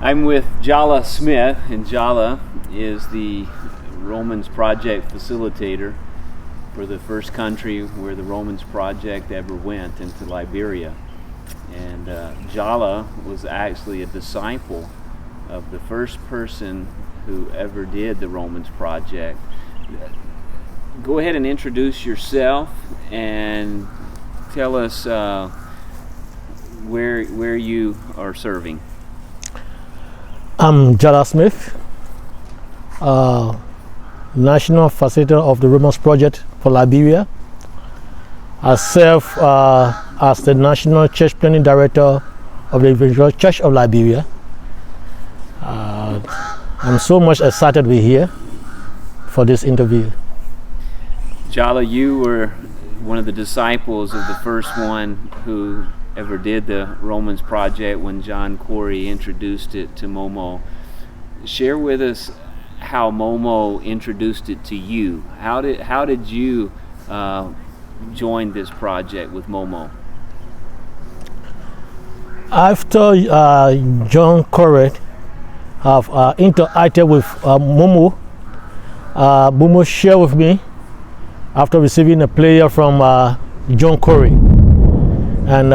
I'm with Jallah Smith, and Jallah is the Romans Project Facilitator for the first country where the Romans Project ever went, into Liberia. And Jallah was actually a disciple of the first person who ever did the Romans Project. Go ahead and introduce yourself and tell us where you are serving. I'm Jallah Smith, National Facilitator of the Romans Project for Liberia. I serve as the National Church Planning Director of the Evangelical Church of Liberia. I'm so much excited to be here for this interview. Jallah, you were one of the disciples of the first one who ever did the Romans Project when John Corey introduced it to Momo. Share with us how Momo introduced it to you. How did you join this project with Momo? After John Corey have interacted with Momo, Momo shared with me after receiving a prayer from John Corey. And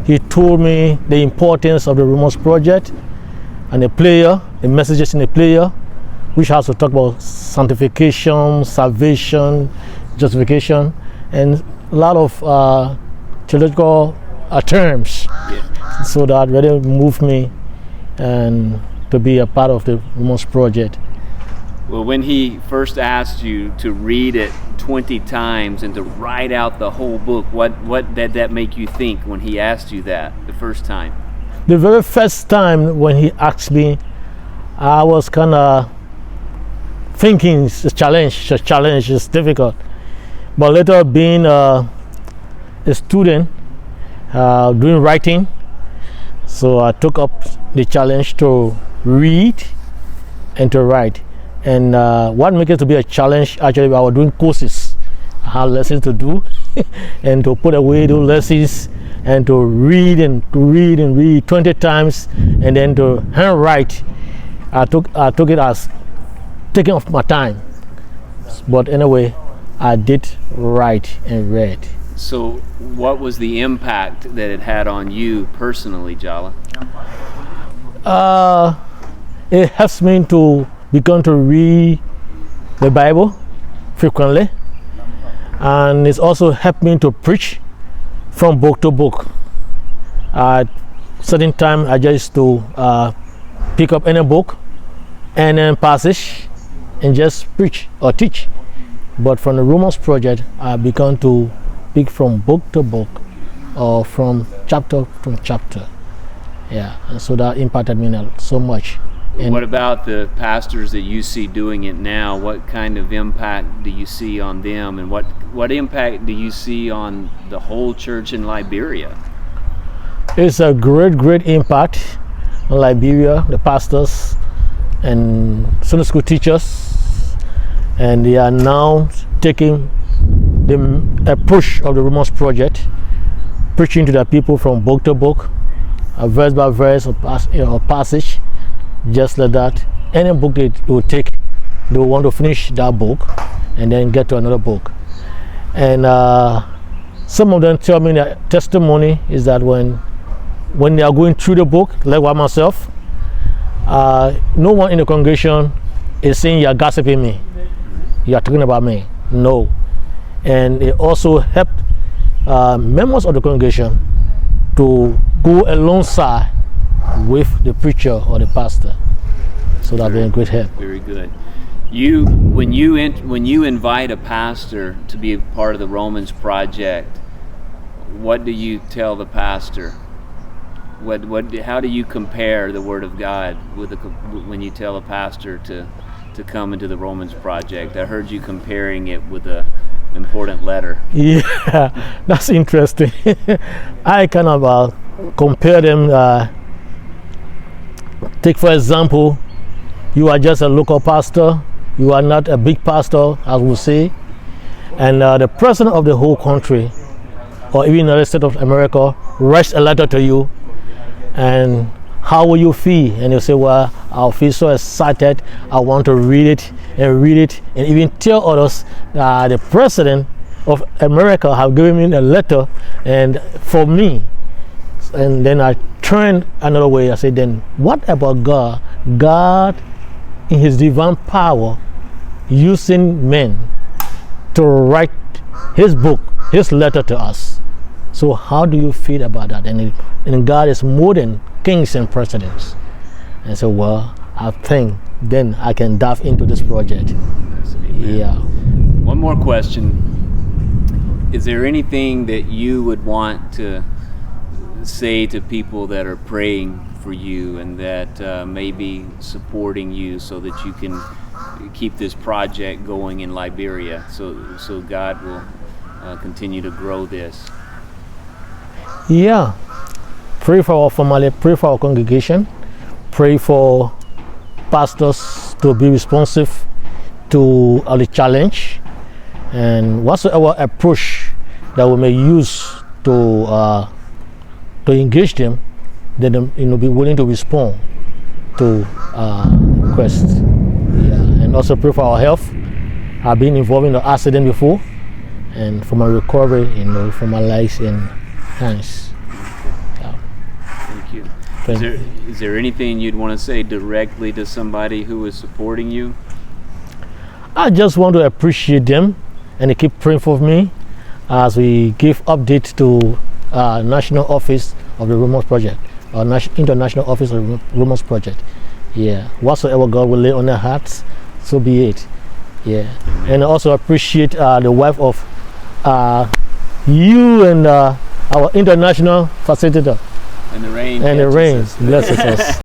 he told me the importance of the Romans Project and the messages in the prayer, which has to talk about sanctification, salvation, justification, and a lot of theological terms. Yeah. So that really moved me and to be a part of the Romans Project. Well, when he first asked you to read it 20 times and to write out the whole book, what did that make you think when he asked you that the first time? The very first time when he asked me, I was kind of thinking it's a challenge, it's difficult. But later, being a student, doing writing, so I took up the challenge to read and to write. And what made it to be a challenge, actually, I was doing courses. I had lessons to do and to put away those lessons and to read 20 times and then to handwrite. I took it as taking off my time. But anyway, I did write and read. So what was the impact that it had on you personally, Jallah? It helps me to begun to read the Bible frequently, and it's also helped me to preach from book to book. At certain time, I just to pick up any book and then passage and just preach or teach. But from the Romans Project, I began to pick from book to book or from chapter to chapter. Yeah, and so that impacted me so much. And what about the pastors that you see doing it now? What kind of impact do you see on them, and what impact do you see on the whole church in Liberia? It's a great impact on Liberia, the pastors and Sunday school teachers, and they are now taking the approach of the Romans Project, preaching to the people from book to book, verse by verse or passage. Just like that, any book they will take, they will want to finish that book and then get to another book. And some of them tell me their testimony is that when they are going through the book, like myself, no one in the congregation is saying you are gossiping me, you are talking about me. No. And it also helped members of the congregation to go alongside with the preacher or the pastor, so that'll be a great help. Very good. When you invite a pastor to be a part of the Romans Project, what do you tell the pastor? How do you compare the Word of God when you tell a pastor to come into the Romans Project? I heard you comparing it with an important letter. Yeah, that's interesting. I kind of compare them. Take for example, you are just a local pastor, you are not a big pastor, as we say, and the president of the whole country or even United States of America writes a letter to you and how will you feel? And you say, well, I'll feel so excited. I want to read it, and even tell others that the president of America have given me a letter, and for me. And then I turn another way. I say, then what about God? God, in His divine power, using men to write His book, His letter to us. So how do you feel about that? And God is more than kings and presidents. And so, well, I think then I can dive into this project. Yeah. One more question. Is there anything that you would want to say to people that are praying for you and that may be supporting you so that you can keep this project going in Liberia, so God will continue to grow this? Yeah. Pray for our family, pray for our congregation, pray for pastors to be responsive to the challenge, and whatsoever approach that we may use to engage them, then be willing to respond to requests. Yeah, and also pray for our health. I've been involved in the accident before, and for my recovery, for my legs and hands. Yeah. Thank you. Is there anything you'd want to say directly to somebody who is supporting you? I just want to appreciate them, and they keep praying for me as we give updates to National Office of the Romans Project, or International Office of the Romans Project. Yeah, whatsoever God will lay on their hearts, so be it. Yeah, and I also appreciate the wife of you and our international facilitator. And the rain. And the rain blesses us.